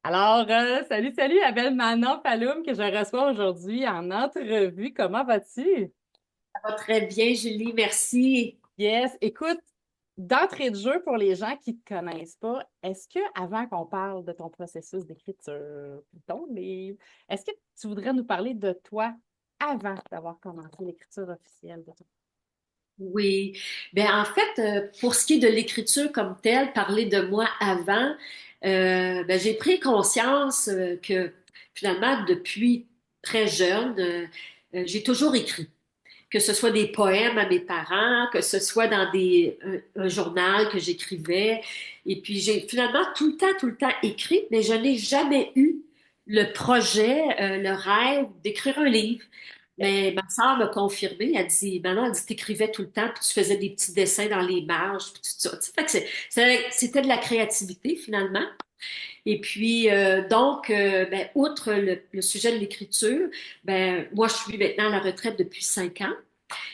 Salut, salut, la belle Manon Falloum que je reçois aujourd'hui en entrevue. Comment vas-tu? Ça va très bien, Julie, merci. Yes, écoute, d'entrée de jeu pour les gens qui ne te connaissent pas, est-ce que avant qu'on parle de ton processus d'écriture, de ton livre, est-ce que tu voudrais nous parler de toi avant d'avoir commencé l'écriture officielle de ton Oui. Ben en fait, pour ce qui est de l'écriture comme telle, parler de moi avant, ben, j'ai pris conscience que finalement, depuis très jeune, j'ai toujours écrit. Que ce soit des poèmes à mes parents, que ce soit dans un journal que j'écrivais. Et puis j'ai finalement tout le temps écrit, mais je n'ai jamais eu le projet, le rêve d'écrire un livre. livre? Mais ma sœur m'a confirmé, elle dit, maintenant, elle dit, t'écrivais tout le temps, puis tu faisais des petits dessins dans les marges, puis tout ça. Tu sais, fait que c'était de la créativité, finalement. Et puis, ben, outre le sujet de l'écriture, ben, moi, je suis maintenant à la retraite depuis 5 ans.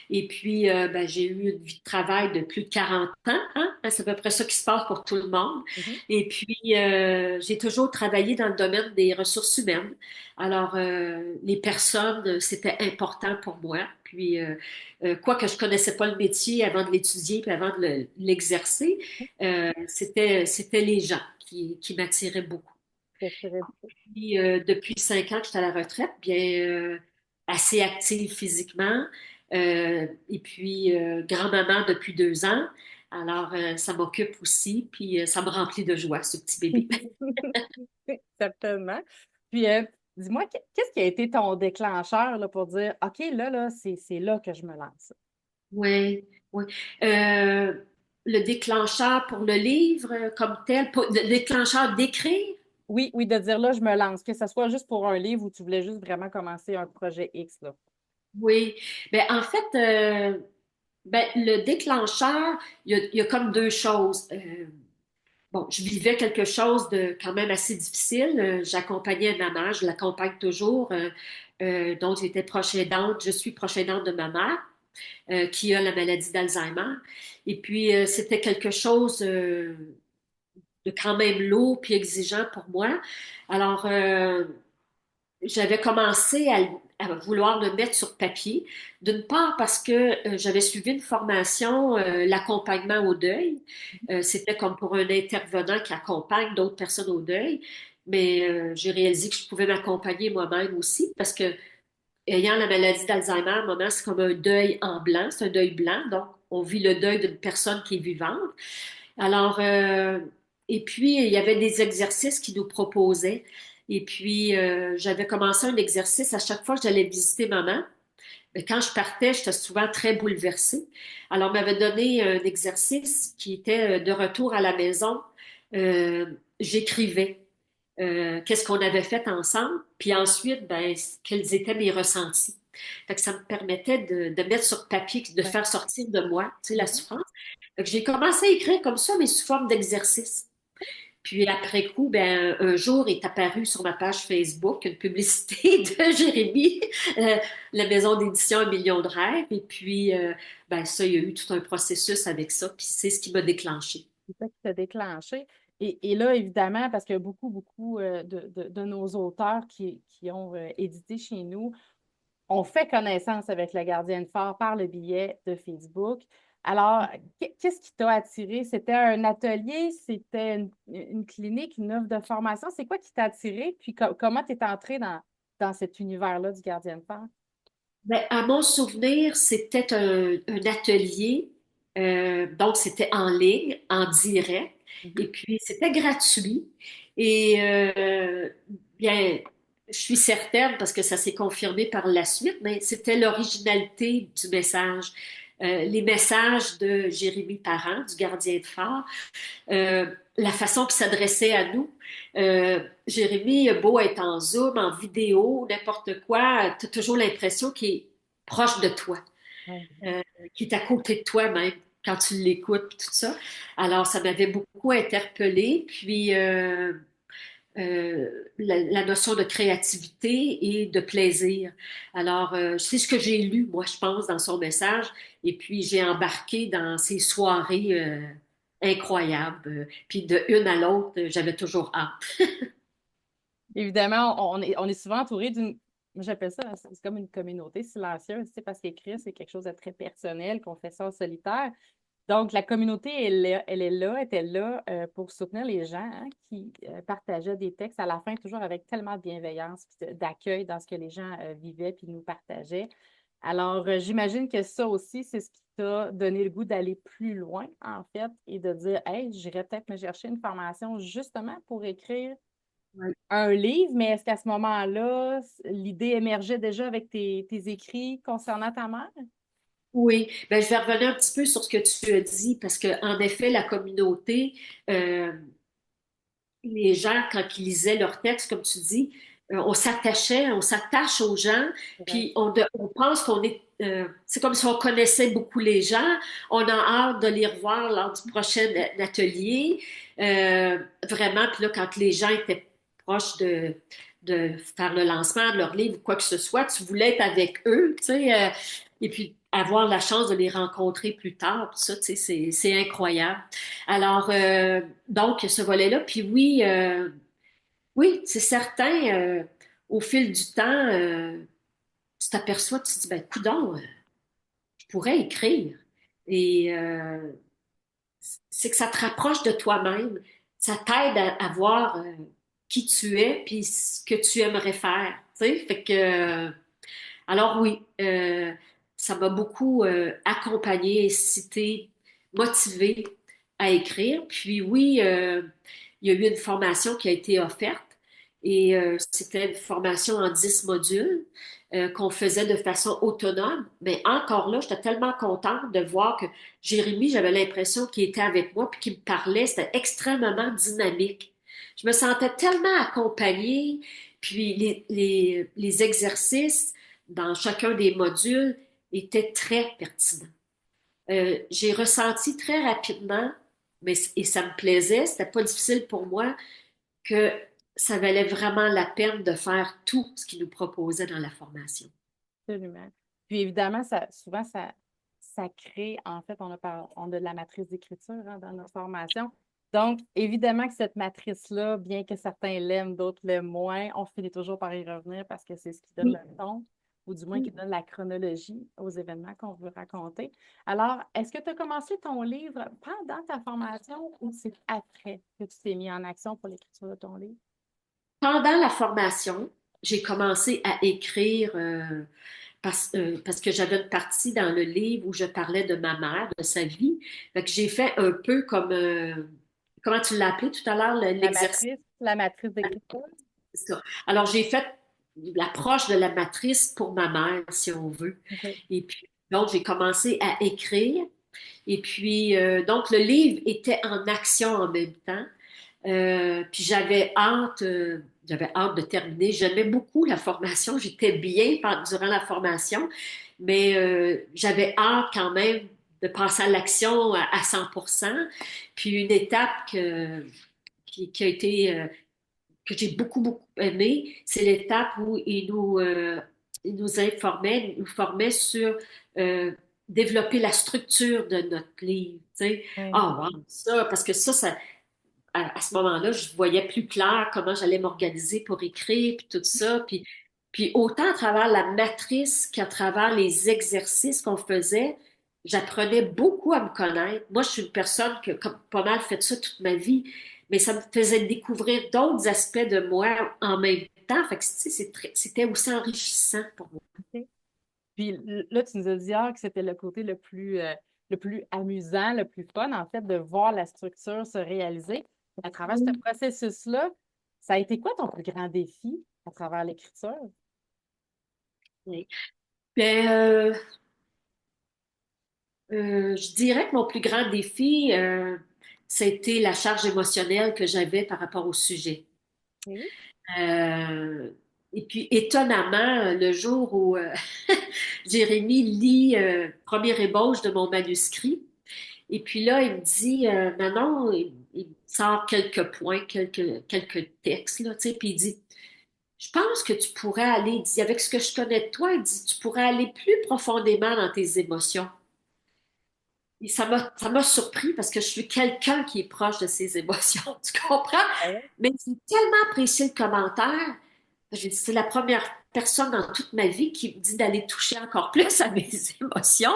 Et puis, ben, j'ai eu une vie de travail de plus de 40 ans, hein? C'est à peu près ça qui se passe pour tout le monde. Mhm. Et puis, j'ai toujours travaillé dans le domaine des ressources humaines. Alors, les personnes, c'était important pour moi. Puis, quoique je connaissais pas le métier avant de l'étudier puis avant de l'exercer, c'était les gens qui m'attiraient beaucoup. Puis, depuis 5 ans que je suis à la retraite, bien, assez active physiquement, et puis grand-maman depuis 2 ans. Alors, ça m'occupe aussi, puis ça me remplit de joie, ce petit bébé. Certainement. Puis, dis-moi, qu'est-ce qui a été ton déclencheur là, pour dire, OK, là, c'est là que je me lance? Oui, oui. Euh, le déclencheur pour le livre comme tel, le déclencheur d'écrire, Oui, oui, de dire là, je me lance, que ce soit juste pour un livre ou tu voulais juste vraiment commencer un projet X, là. oui. Ben, en fait, ben, le déclencheur, il y a comme deux choses. Bon, je vivais quelque chose de quand même assez difficile. J'accompagnais ma mère, je l'accompagne toujours. Donc, j'étais proche aidante, je suis proche aidante de ma mère qui a la maladie d'Alzheimer. Et puis, c'était quelque chose de quand même lourd puis exigeant pour moi. Alors, j'avais commencé à vouloir le mettre sur papier. D'une part parce que j'avais suivi une formation, l'accompagnement au deuil. C'était comme pour un intervenant qui accompagne d'autres personnes au deuil. Mais j'ai réalisé que je pouvais m'accompagner moi-même aussi parce que ayant la maladie d'Alzheimer, à un moment, c'est comme un deuil en blanc, c'est un deuil blanc. Donc, on vit le deuil d'une personne qui est vivante. Alors, et puis, il y avait des exercices qu'ils nous proposaient. Et puis, j'avais commencé un exercice à chaque fois que j'allais visiter maman. Mais quand je partais, j'étais souvent très bouleversée. Alors, on m'avait donné un exercice qui était de retour à la maison. Euh, j'écrivais qu'est-ce qu'on avait fait ensemble, puis ensuite, ben, quels étaient mes ressentis. Fait que ça me permettait de mettre sur papier, de Ouais. faire sortir de moi, tu sais, la Mhm. souffrance. Fait que j'ai commencé à écrire comme ça, mais sous forme d'exercice. Puis après coup, ben, un jour est apparu sur ma page Facebook une publicité de Jérémy, euh, la maison d'édition Un million de rêves. Et puis, ben, ça, il y a eu tout un processus avec ça. Puis c'est ce qui m'a déclenché. C'est ça qui t'a déclenché. Et là, évidemment, parce qu'il y a beaucoup de nos auteurs qui ont édité chez nous, on fait connaissance avec la gardienne phare par le biais de Facebook. Alors, qu'est-ce qui t'a attiré? C'était un atelier, c'était une clinique, une offre de formation. C'est quoi qui t'a attiré? Puis comment tu es entré dans cet univers-là du gardien phare? Ben, à mon souvenir, c'était un atelier, donc c'était en ligne, en direct, Mhm. et puis c'était gratuit. Et bien, je suis certaine, parce que ça s'est confirmé par la suite, mais c'était l'originalité du message. Les messages de Jérémy Parent, du gardien de phare, euh, la façon qu'il s'adressait à nous. Jérémy, beau être en Zoom, en vidéo, n'importe quoi, tu as toujours l'impression qu'il est proche de toi, Ouais. euh, qu'il est à côté de toi même quand tu l'écoutes, puis tout ça. Alors, ça m'avait beaucoup interpellée. Puis, la notion de créativité et de plaisir. Alors, c'est ce que j'ai lu, moi, je pense, dans son message. Et puis, j'ai embarqué dans ces soirées incroyables. Puis, de une à l'autre, j'avais toujours hâte. Évidemment, on est souvent entouré d'une. Moi, j'appelle ça, c'est comme une communauté silencieuse, tu sais, parce qu'écrire, c'est quelque chose de très personnel, qu'on fait ça en solitaire. Donc, la communauté, était là pour soutenir les gens hein, qui partageaient des textes à la fin, toujours avec tellement de bienveillance, puis d'accueil dans ce que les gens vivaient puis nous partageaient. Alors, j'imagine que ça aussi, c'est ce qui t'a donné le goût d'aller plus loin, en fait, et de dire, hey, j'irais peut-être me chercher une formation justement pour écrire un livre, mais est-ce qu'à ce moment-là, l'idée émergeait déjà avec tes écrits concernant ta mère? Oui, ben, je vais revenir un petit peu sur ce que tu as dit, parce que en effet, la communauté, euh, les gens, quand ils lisaient leurs textes, comme tu dis, on s'attache aux gens, Ouais. puis on pense qu'on est, c'est comme si on connaissait beaucoup les gens, on a hâte de les revoir lors du prochain atelier, vraiment, puis là, quand les gens étaient proches de faire le lancement de leur livre ou quoi que ce soit, tu voulais être avec eux, tu sais, et puis avoir la chance de les rencontrer plus tard, tout ça, tu sais, c'est incroyable. Alors, donc, ce volet-là. Puis oui, oui, c'est certain, au fil du temps, tu t'aperçois, tu te dis, ben, coudonc, je pourrais écrire. Et c'est que ça te rapproche de toi-même. Ça t'aide à voir qui tu es puis ce que tu aimerais faire. Tu sais, fait que, alors oui, ça m'a beaucoup accompagnée, incitée, motivée à écrire. Puis oui, il y a eu une formation qui a été offerte et c'était une formation en 10 modules qu'on faisait de façon autonome. Mais encore là, j'étais tellement contente de voir que Jérémy, j'avais l'impression qu'il était avec moi puis qu'il me parlait. C'était extrêmement dynamique. Je me sentais tellement accompagnée. Puis les exercices dans chacun des modules étaient très pertinents. J'ai ressenti très rapidement, et ça me plaisait, c'était pas difficile pour moi, que ça valait vraiment la peine de faire tout ce qu'ils nous proposaient dans la formation. Absolument. Puis évidemment, souvent, ça crée, en fait, on a de la matrice d'écriture hein, dans notre formation. Donc, évidemment que cette matrice-là, bien que certains l'aiment, d'autres l'aiment moins, on finit toujours par y revenir parce que c'est ce qui donne Oui. le ton, ou du moins qui donne la chronologie aux événements qu'on veut raconter. Alors, est-ce que tu as commencé ton livre pendant ta formation ou c'est après que tu t'es mis en action pour l'écriture de ton livre? Pendant la formation, j'ai commencé à écrire parce que j'avais une partie dans le livre où je parlais de ma mère, de sa vie. Fait que j'ai fait un peu comme, comment tu l'as appelé tout à l'heure, l'exercice. La matrice d'écriture? C'est ça. Alors, j'ai fait l'approche de la matrice pour ma mère, si on veut. OK. Et puis, donc, j'ai commencé à écrire. Et puis, donc, le livre était en action en même temps. Puis j'avais hâte de terminer. J'aimais beaucoup la formation. J'étais bien durant la formation, mais j'avais hâte quand même de passer à l'action à 100%. Puis une étape qui a été que j'ai beaucoup, beaucoup aimé, c'est l'étape où il nous informait, il nous formait sur développer la structure de notre livre. Tu sais. Oui. Ah, wow, ça, parce que ça à ce moment-là, je voyais plus clair comment j'allais m'organiser pour écrire, puis tout ça. Puis autant à travers la matrice qu'à travers les exercices qu'on faisait, j'apprenais beaucoup à me connaître. Moi, je suis une personne qui a comme pas mal fait ça toute ma vie, mais ça me faisait découvrir d'autres aspects de moi en même temps. Fait que, tu sais, c'était aussi enrichissant pour moi. OK. Puis là, tu nous as dit hier que c'était le côté le plus amusant, le plus fun, en fait, de voir la structure se réaliser. À travers ce processus-là, ça a été quoi ton plus grand défi à travers l'écriture? Oui. Ben, je dirais que mon plus grand défi, c'était la charge émotionnelle que j'avais par rapport au sujet. Oui. Euh, et puis, étonnamment, le jour où Jérémy lit première ébauche de mon manuscrit, et puis là, il me dit, Manon, il sort quelques points, quelques textes, là, tu sais, puis il dit, je pense que tu pourrais aller, il dit, avec ce que je connais de toi, il dit, tu pourrais aller plus profondément dans tes émotions. Et ça m'a surpris parce que je suis quelqu'un qui est proche de ses émotions, tu comprends? Ah ouais? Mais j'ai tellement apprécié le commentaire. J'ai dit, c'est la première personne dans toute ma vie qui me dit d'aller toucher encore plus à mes émotions.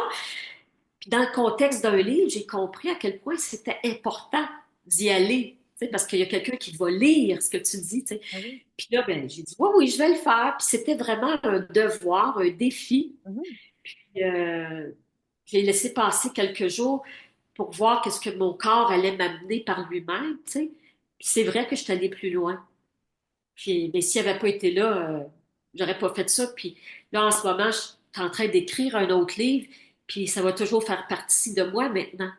Puis dans le contexte d'un livre, j'ai compris à quel point c'était important d'y aller, tu sais, parce qu'il y a quelqu'un qui va lire ce que tu dis, tu sais. Ah oui. Puis là, ben, j'ai dit, oui, oui, je vais le faire. Puis c'était vraiment un devoir, un défi. Mhm. Puis, j'ai laissé passer quelques jours pour voir qu'est-ce que mon corps allait m'amener par lui-même, tu sais. Puis c'est vrai que je suis allée plus loin. Puis, mais s'il n'avait pas été là, j'aurais pas fait ça. Puis là, en ce moment, je suis en train d'écrire un autre livre, puis ça va toujours faire partie de moi maintenant.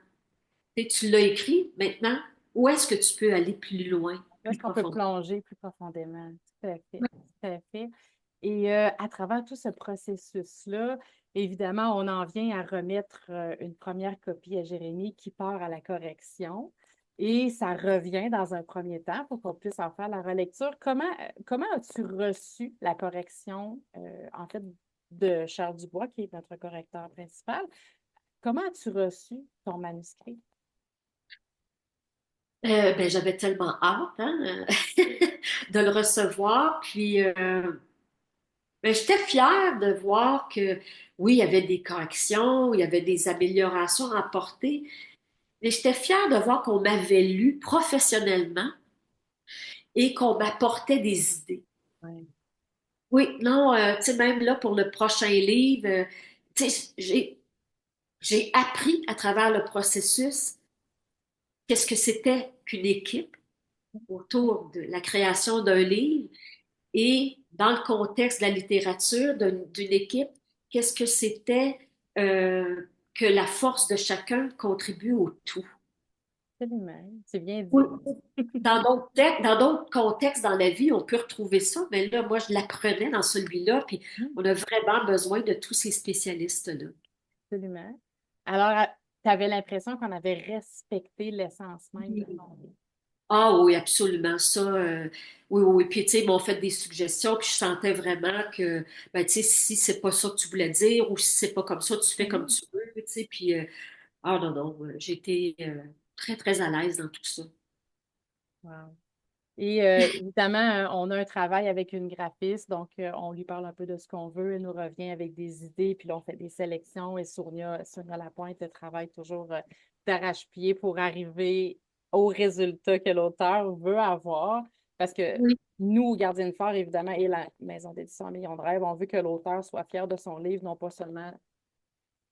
Tu l'as écrit maintenant. Où est-ce que tu peux aller plus loin, Là, plus est-ce qu'on peut profondément? plonger plus profondément? Tout à fait. Tout à fait. Et à travers tout ce processus-là, évidemment, on en vient à remettre une première copie à Jérémy qui part à la correction. Et ça revient dans un premier temps pour qu'on puisse en faire la relecture. Comment as-tu reçu la correction, en fait, de Charles Dubois, qui est notre correcteur principal? Comment as-tu reçu ton manuscrit? Ben, j'avais tellement hâte hein, de le recevoir. Puis ben, j'étais fière de voir que oui, il y avait des corrections, il y avait des améliorations à apporter, mais j'étais fière de voir qu'on m'avait lu professionnellement et qu'on m'apportait des idées. Oui. Oui, non, tu sais, même là pour le prochain livre, tu sais, j'ai appris à travers le processus qu'est-ce que c'était qu'une équipe autour de la création d'un livre et dans le contexte de la littérature d'une équipe, qu'est-ce que c'était que la force de chacun contribue au tout. Absolument. C'est bien Oui. dit. Dans d'autres contextes dans la vie, on peut retrouver ça, mais là, moi, je l'apprenais dans celui-là, puis on a vraiment besoin de tous ces spécialistes-là. Absolument. Alors, tu avais l'impression qu'on avait respecté l'essence même de Oui. ton livre. Ah oui, absolument. Ça, oui, oui. Puis, tu sais, ils m'ont fait des suggestions, puis je sentais vraiment que, ben, tu sais, si c'est pas ça que tu voulais dire, ou si c'est pas comme ça, tu fais comme Mhm. tu veux, tu sais. Puis, ah non, non, j'ai été très, très à l'aise dans tout ça. Wow. Et évidemment, on a un travail avec une graphiste, donc on lui parle un peu de ce qu'on veut, elle nous revient avec des idées, puis là, on fait des sélections et Sonia Lapointe travaille toujours d'arrache-pied pour arriver au résultat que l'auteur veut avoir. Parce que Oui. nous, Gardienne Fort, évidemment, et la maison d'édition Million de rêves, on veut que l'auteur soit fier de son livre, non pas seulement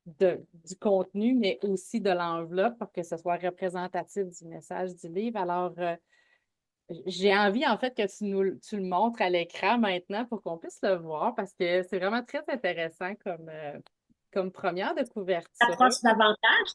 du contenu, mais aussi de l'enveloppe pour que ce soit représentatif du message du livre. Alors, j'ai envie, en fait, que tu le montres à l'écran maintenant pour qu'on puisse le voir parce que c'est vraiment très intéressant comme première de couverture. T'approches davantage?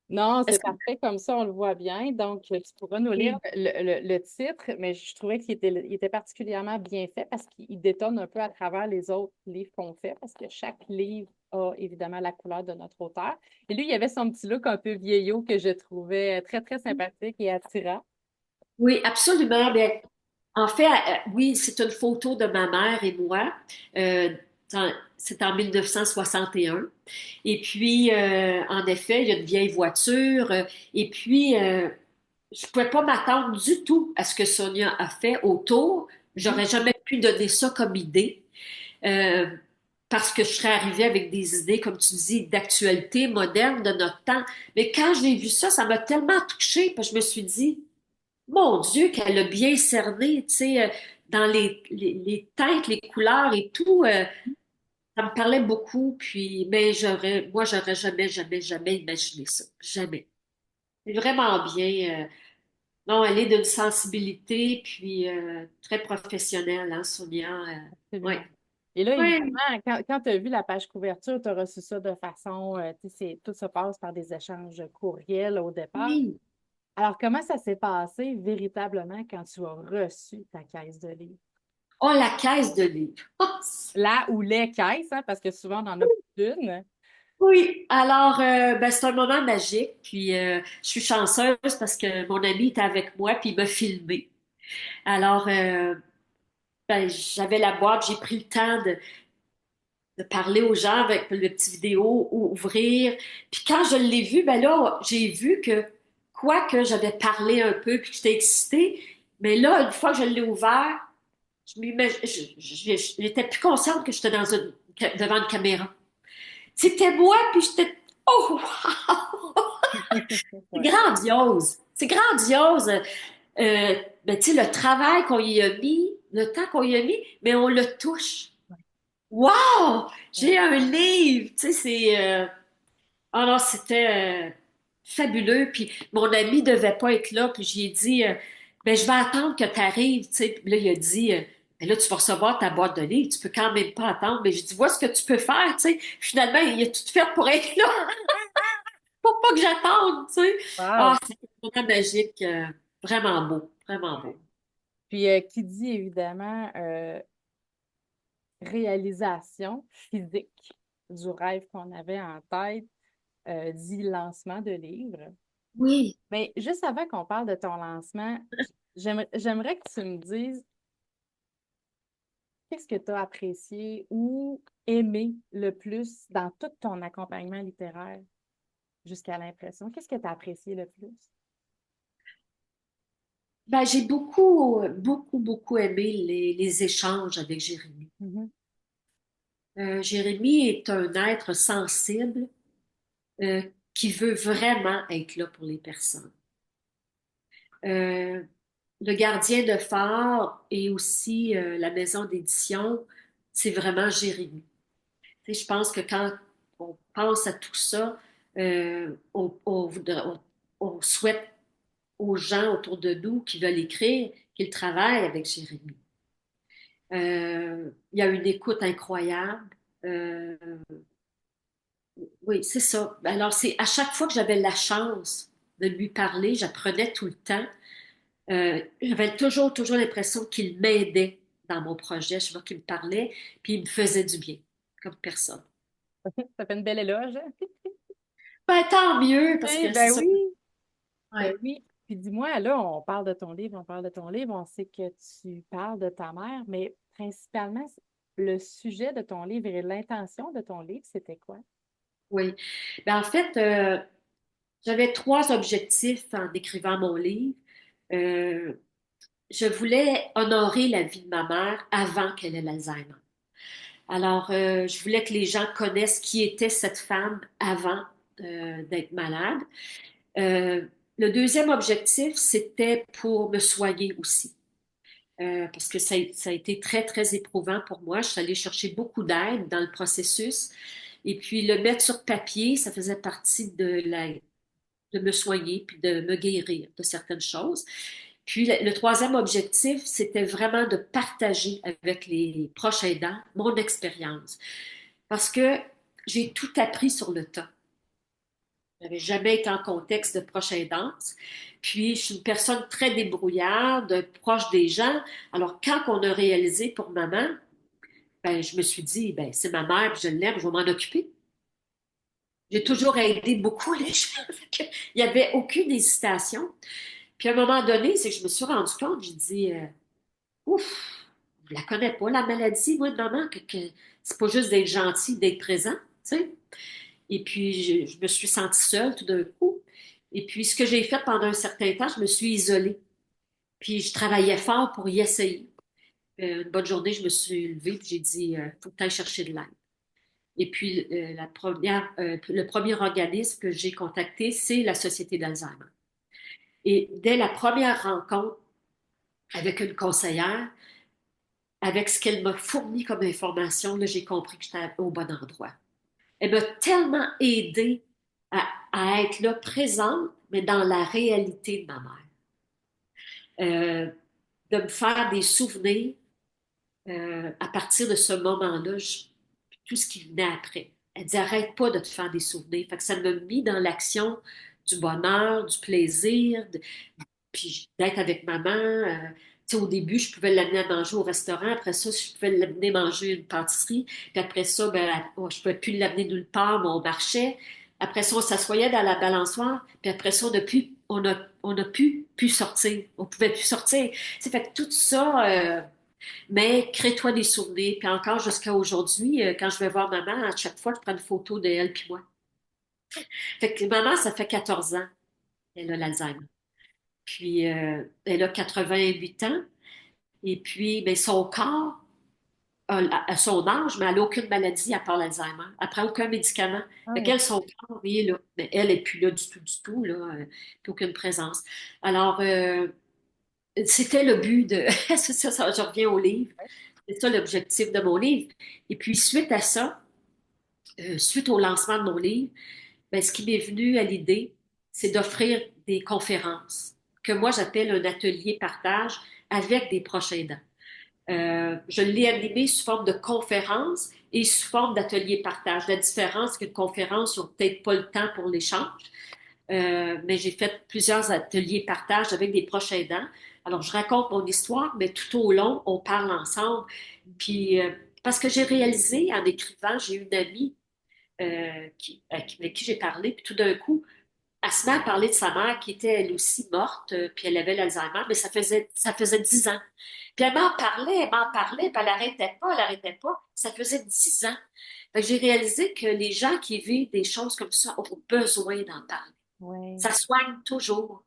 Non, Est-ce c'est que parfait comme ça, on le voit bien. Donc, tu pourras nous lire oui, le titre, mais je trouvais qu'il était particulièrement bien fait parce qu'il détonne un peu à travers les autres livres qu'on fait parce que chaque livre a évidemment la couleur de notre auteur. Et lui, il y avait son petit look un peu vieillot que je trouvais très, très sympathique et attirant. oui, absolument. Bien, en fait, oui, c'est une photo de ma mère et moi. Euh, c'est en 1961. Et puis, en effet, il y a une vieille voiture. Et puis, je ne pouvais pas m'attendre du tout à ce que Sonia a fait autour. Mhm. J'aurais jamais pu donner ça comme idée. Euh, Parce que je serais arrivée avec des idées, comme tu dis, d'actualité moderne de notre temps. Mais quand j'ai vu ça, ça m'a tellement touchée, parce que je me suis dit, mon Dieu, qu'elle a bien cerné, tu sais, dans les teintes, les couleurs et tout. Ça me parlait beaucoup, puis, mais j'aurais jamais, jamais, jamais imaginé ça. Jamais. C'est vraiment bien. Non, elle est d'une sensibilité, puis très professionnelle, hein, Sonia. Ouais. Absolument. Et là, Ouais. évidemment, quand tu as vu la page couverture, tu as reçu ça de façon, tu sais, tout se passe par des échanges courriels au départ. Oui. Alors, comment ça s'est passé véritablement quand tu as reçu ta caisse de livres? Oh, la caisse de livres. Là ou les caisses, hein, parce que souvent, on en a plus d'une. Oui, alors ben, c'est un moment magique, puis je suis chanceuse parce que mon ami était avec moi, puis il m'a filmé. Alors, ben, j'avais la boîte, j'ai pris le temps de parler aux gens avec le petit vidéo, ou ouvrir. Puis quand je l'ai vu, ben là, j'ai vu que, quoique j'avais parlé un peu, puis que j'étais excitée, mais là, une fois que je l'ai ouvert, j'étais plus consciente que j'étais devant une caméra. C'était moi, puis j'étais, oh, wow! C'est Ouais. grandiose. C'est grandiose. Ben, tu sais, le travail qu'on y a mis, le temps qu'on y a mis, mais on le touche. Wow! J'ai un livre! Tu sais, c'est... Ah non, c'était fabuleux. Puis mon ami devait pas être là, puis j'ai dit, ben, je vais attendre que tu arrives, tu sais. Puis là, il a dit, ben là, tu vas recevoir ta boîte de livres, tu peux quand même pas attendre. Mais j'ai dit, vois ce que tu peux faire, tu sais. Finalement, il a tout fait pour être là, pour pas que j'attende, tu sais. Ah, Wow. c'était vraiment magique, vraiment beau, vraiment beau. Puis, qui dit évidemment réalisation physique du rêve qu'on avait en tête, dit lancement de livre. Oui. Mais juste avant qu'on parle de ton lancement, j'aimerais que tu me dises qu'est-ce que tu as apprécié ou aimé le plus dans tout ton accompagnement littéraire jusqu'à l'impression. Qu'est-ce que tu as apprécié le plus? Ben, j'ai beaucoup, beaucoup, beaucoup aimé les échanges avec Jérémy. Mhm. Jérémy est un être sensible euh, qui veut vraiment être là pour les personnes. Euh, le gardien de phare et aussi la maison d'édition, c'est vraiment Jérémy. Tu sais, je pense que quand on pense à tout ça, on souhaite aux gens autour de nous qui veulent écrire qu'ils travaillent avec Jérémy. Il y a une écoute incroyable. Euh, oui, c'est ça. Alors, c'est à chaque fois que j'avais la chance de lui parler, j'apprenais tout le temps. J'avais toujours l'impression qu'il m'aidait dans mon projet. Je vois qu'il me parlait, puis il me faisait du bien, comme personne. Ça fait une belle éloge. Ben, tant mieux, parce Oui, que c'est ben ça. oui. Ben Ouais. oui. Puis dis-moi, là, on parle de ton livre, on parle de ton livre, on sait que tu parles de ta mère, mais principalement, le sujet de ton livre et l'intention de ton livre, c'était quoi? Oui. Ben, en fait, j'avais trois objectifs en écrivant mon livre. Euh, je voulais honorer la vie de ma mère avant qu'elle ait l'Alzheimer. Alors, je voulais que les gens connaissent qui était cette femme avant d'être malade. Euh, le deuxième objectif, c'était pour me soigner aussi. Parce que ça a été très, très éprouvant pour moi. Je suis allée chercher beaucoup d'aide dans le processus. Et puis, le mettre sur papier, ça faisait partie de me soigner puis de me guérir de certaines choses. Puis, le troisième objectif, c'était vraiment de partager avec les proches aidants mon expérience. Parce que j'ai tout appris sur le tas. Je n'avais jamais été en contexte de proche aidance. Puis, je suis une personne très débrouillarde, proche des gens. Alors, quand on a réalisé pour maman, ben, je me suis dit, ben, c'est ma mère, puis je l'aime, je vais m'en occuper. J'ai toujours aidé beaucoup les gens. Il n'y avait aucune hésitation. Puis, à un moment donné, c'est que je me suis rendu compte, j'ai dit, ouf, je la connais pas, la maladie, moi, de maman, que c'est pas juste d'être gentil, d'être présent, tu sais. Et puis, je me suis sentie seule tout d'un coup. Et puis, ce que j'ai fait pendant un certain temps, je me suis isolée. Puis, je travaillais fort pour y essayer. Une bonne journée, je me suis levée puis j'ai dit, faut que tu ailles chercher de l'aide. Et puis, le premier organisme que j'ai contacté, c'est la Société d'Alzheimer. Et dès la première rencontre avec une conseillère, avec ce qu'elle m'a fourni comme information, là, j'ai compris que j'étais au bon endroit. Elle m'a tellement aidée à être là présente, mais dans la réalité de ma mère. Euh, de me faire des souvenirs à partir de ce moment-là, tout ce qui venait après. Elle dit, arrête pas de te faire des souvenirs. Fait que ça m'a mis dans l'action du bonheur, du plaisir, puis d'être avec maman. Tu sais, au début, je pouvais l'amener à manger au restaurant. Après ça, je pouvais l'amener manger une pâtisserie. Puis après ça, ben, je ne pouvais plus l'amener nulle part, mais on marchait. Après ça, on s'assoyait dans la balançoire. Puis après ça, on a pu sortir. On pouvait plus sortir. C'est fait que tout ça, Mais crée-toi des souvenirs. Puis encore jusqu'à aujourd'hui, quand je vais voir maman, à chaque fois, je prends une photo d'elle puis moi. Fait que maman, ça fait 14 ans, elle a l'Alzheimer. Puis elle a 88 ans. Et puis, ben, son corps, à son âge, mais elle n'a aucune maladie à part l'Alzheimer. Elle prend aucun médicament. Fait Ouais. qu'elle, son corps, il est là. Mais elle n'est plus là du tout, là. Plus aucune présence. Alors, c'était le but de... c'est ça, je reviens au livre. C'est ça l'objectif de mon livre. Et puis, suite à ça, suite au lancement de mon livre, ben, ce qui m'est venu à l'idée, c'est d'offrir des conférences que moi, j'appelle un atelier partage avec des proches aidants. Je l'ai animé sous forme de conférence et sous forme d'atelier partage. La différence, c'est qu'une conférence, ils n'ont peut-être pas le temps pour l'échange, mais j'ai fait plusieurs ateliers partage avec des proches aidants. Alors, je raconte mon histoire, mais tout au long, on parle ensemble. Puis, parce que j'ai réalisé en écrivant, j'ai une amie avec qui j'ai parlé, puis tout d'un coup, elle se met à parler de sa mère qui était elle aussi morte, puis elle avait l'Alzheimer, mais ça faisait 10 ans. Puis elle m'en parlait, puis elle arrêtait pas. Ça faisait 10 ans. Fait que j'ai réalisé que les gens qui vivent des choses comme ça ont besoin d'en parler. Ouais. Ça soigne toujours.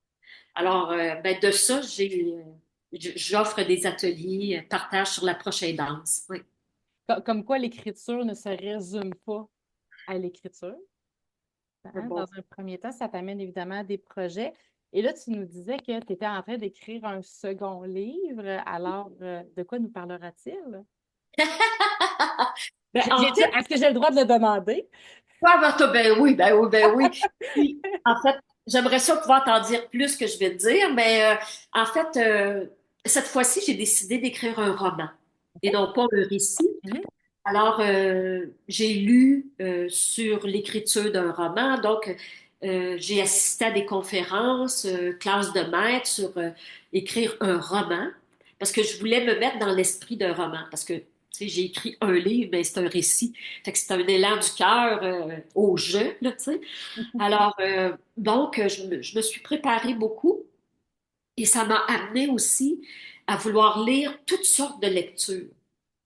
Alors, ben de ça, j'offre des ateliers, partage sur la prochaine danse. Oui. Comme quoi l'écriture ne se résume pas à l'écriture. Hein. Dans Bon. un premier temps, ça t'amène évidemment à des projets. Et là, tu nous disais que tu étais en train d'écrire un second livre. Alors, de quoi nous parlera-t-il? Ben, en fait, Est-ce que j'ai le droit de le demander? ouais, ben oui, ben oui, ben oui. Puis, en fait, j'aimerais ça pouvoir t'en dire plus que je vais te dire, mais en fait, cette fois-ci, j'ai décidé d'écrire un roman et non pas un récit. Mhm. Alors, j'ai lu sur l'écriture d'un roman, donc j'ai assisté à des conférences, classes de maître sur écrire un roman, parce que je voulais me mettre dans l'esprit d'un roman, parce que tu sais, j'ai écrit un livre, mais c'est un récit, fait que c'est un élan du cœur au jeu, là, tu sais. Alors, donc, je me suis préparée beaucoup et ça m'a amené aussi à vouloir lire toutes sortes de lectures.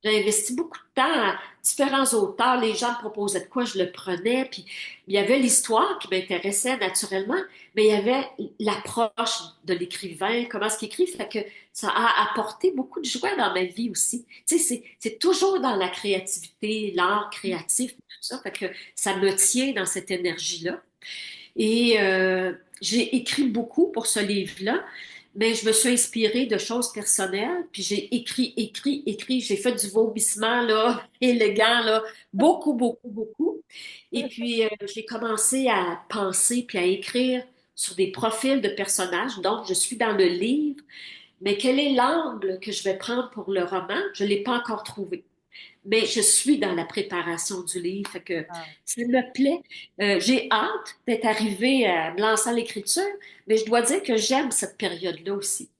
J'ai investi beaucoup de temps à différents auteurs. Les gens me proposaient de quoi, je le prenais. Puis il y avait l'histoire qui m'intéressait naturellement, mais il y avait l'approche de l'écrivain, comment est-ce qu'il écrit. Fait que ça a apporté beaucoup de joie dans ma vie aussi. Tu sais, c'est toujours dans la créativité, l'art créatif, tout ça. Fait que ça me tient dans cette énergie-là. Et j'ai écrit beaucoup pour ce livre-là, mais je me suis inspirée de choses personnelles, puis j'ai écrit, écrit, écrit. J'ai fait du vomissement, là, élégant, là, beaucoup, beaucoup, beaucoup. Et puis, j'ai commencé à penser puis à écrire sur des profils de personnages. Donc, je suis dans le livre, mais quel est l'angle que je vais prendre pour le roman? Je ne l'ai pas encore trouvé. Mais je suis dans la préparation du livre, fait que Ah. ça me plaît. J'ai hâte d'être arrivée à me lancer à l'écriture, mais je dois dire que j'aime cette période-là aussi.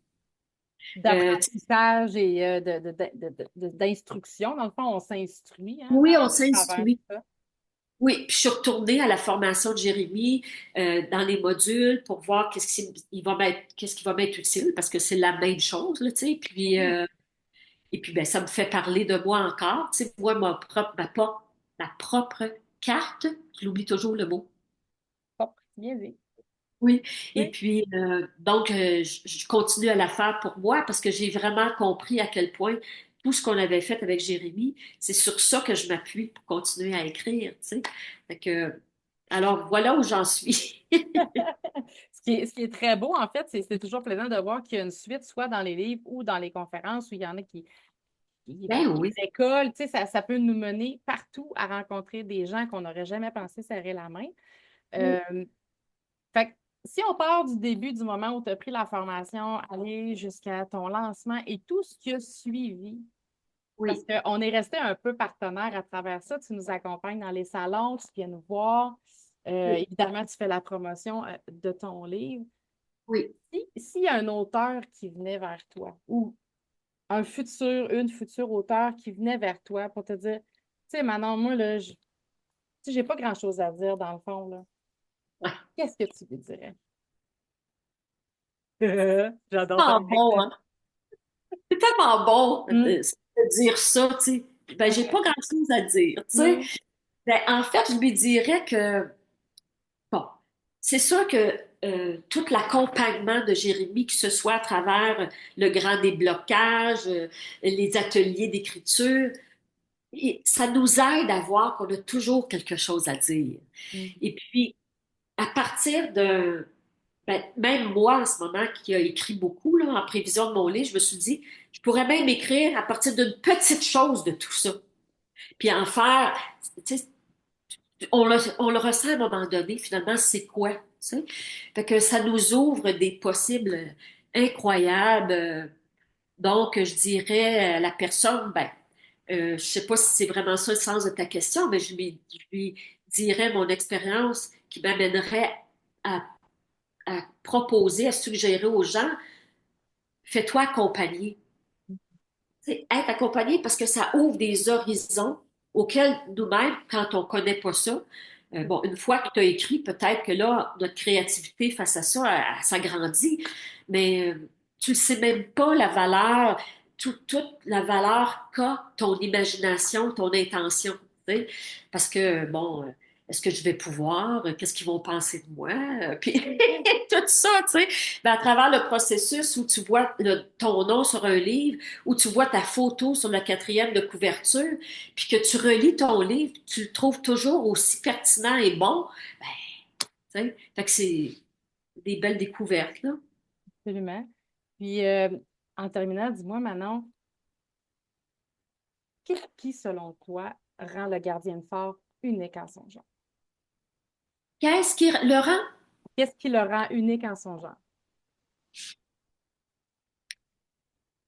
D'apprentissage et d'instruction. Dans le fond, on s'instruit hein, Oui, on à travers s'instruit. ça. Oui, puis je suis retournée à la formation de Jérémy dans les modules pour voir qu'est-ce qui va m'être utile parce que c'est la même chose, là, tu sais. Puis, et puis, ben, ça me fait parler de moi encore. Tu sais, moi, ma propre carte, je l'oublie toujours le mot. Bon, bien vu. Oui, et Oui. puis donc je continue à la faire pour moi parce que j'ai vraiment compris à quel point tout ce qu'on avait fait avec Jérémy, c'est sur ça que je m'appuie pour continuer à écrire, tu sais. Fait que, alors voilà où j'en suis. Ce qui est très beau, en fait, c'est toujours plaisant de voir qu'il y a une suite, soit dans les livres ou dans les conférences, où il y en a Ben les oui, écoles, tu sais, ça peut nous mener partout à rencontrer des gens qu'on n'aurait jamais pensé serrer la main. oui, Euh, Fait que si on part du début, du moment où tu as pris la formation, aller jusqu'à ton lancement et tout ce qui a suivi, parce oui, qu'on est resté un peu partenaire à travers ça, tu nous accompagnes dans les salons, tu viens nous voir, oui, évidemment, tu fais la promotion de ton livre. oui. S'il y a un auteur qui venait vers toi ou une future auteur qui venait vers toi pour te dire, tu sais, Manon, moi, là, tu sais, j'ai pas grand-chose à dire dans le fond, là. Ouais. Qu'est-ce que tu lui dirais? J'adore ta Ah bon, réaction. hein? C'est tellement bon Mm, de dire ça, tu sais. Ben, j'ai ouais. pas grand-chose à dire, tu sais. Mm, Ben, en fait, je lui dirais que, bon, c'est sûr que tout l'accompagnement de Jérémy, que ce soit à travers le grand déblocage, les ateliers d'écriture, ça nous aide à voir qu'on a toujours quelque chose à dire. mm, Et puis, à partir de, ben, même moi en ce moment qui a écrit beaucoup là, en prévision de mon livre, je me suis dit, je pourrais même écrire à partir d'une petite chose de tout ça. Puis en faire, tu sais, on le ressent à un moment donné, finalement, c'est quoi? Tu sais? Fait que ça nous ouvre des possibles incroyables. Donc, je dirais à la personne, ben, je sais pas si c'est vraiment ça le sens de ta question, mais je lui dirais mon expérience qui m'amènerait à, à proposer, à suggérer aux gens, fais-toi accompagner. C'est être accompagné parce que ça ouvre des horizons auxquels nous-mêmes, quand on connaît pas ça, bon, une fois que tu as écrit, peut-être que là, notre créativité face à ça, elle s'agrandit, mais tu ne sais même pas la valeur, toute la valeur qu'a ton imagination, ton intention, tu sais. Parce que, bon, est-ce que je vais pouvoir? Qu'est-ce qu'ils vont penser de moi? Puis tout ça, tu sais. Ben, à travers le processus où tu vois ton nom sur un livre, où tu vois ta photo sur la quatrième de couverture, puis que tu relis ton livre, tu le trouves toujours aussi pertinent et bon, ben, tu sais, fait que c'est des belles découvertes, là. absolument. Puis, en terminant, dis-moi, Manon, qu'est-ce qui, selon toi, rend le gardien de phare unique en son genre? Qu'est-ce qui le rend? Qu'est-ce qui le rend unique en son genre?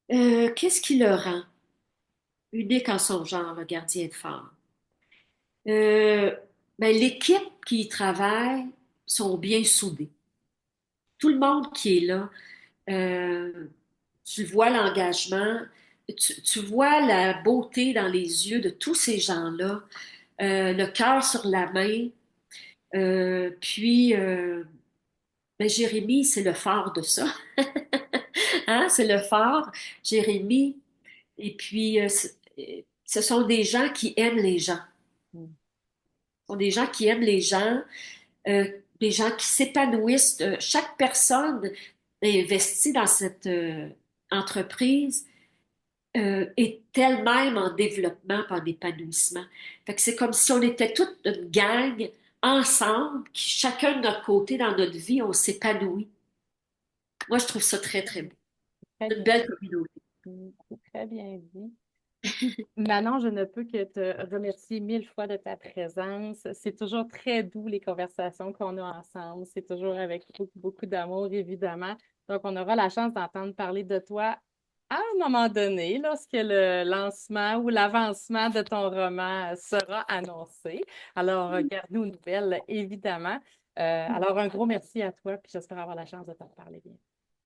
Qu'est-ce qui le rend unique en son genre, le gardien de phare? Euh, ben, l'équipe qui y travaille sont bien soudées. Tout le monde qui est là, euh, tu vois l'engagement, tu vois la beauté dans les yeux de tous ces gens-là, le cœur sur la main. Puis, ben, Jérémy, c'est le phare de ça. Hein? C'est le phare, Jérémy. Et puis, ce sont des gens qui aiment les gens. Mm. Ce sont des gens qui aiment les gens, euh, des gens qui s'épanouissent. Chaque personne investie dans cette entreprise est elle-même en développement, en épanouissement. Fait que c'est comme si on était toute une gang ensemble, qui chacun de notre côté dans notre vie, on s'épanouit. Moi, je trouve ça très, très beau. Très Une bien belle dit. communauté. C'est très bien dit. Manon, je ne peux que te remercier mille fois de ta présence. C'est toujours très doux les conversations qu'on a ensemble. C'est toujours avec beaucoup, beaucoup d'amour, évidemment. Donc, on aura la chance d'entendre parler de toi à un moment donné, lorsque le lancement ou l'avancement de ton roman sera annoncé. Alors, garde-nous une nouvelle, évidemment. Alors, un gros merci à toi, puis j'espère avoir la chance de t'en parler bien.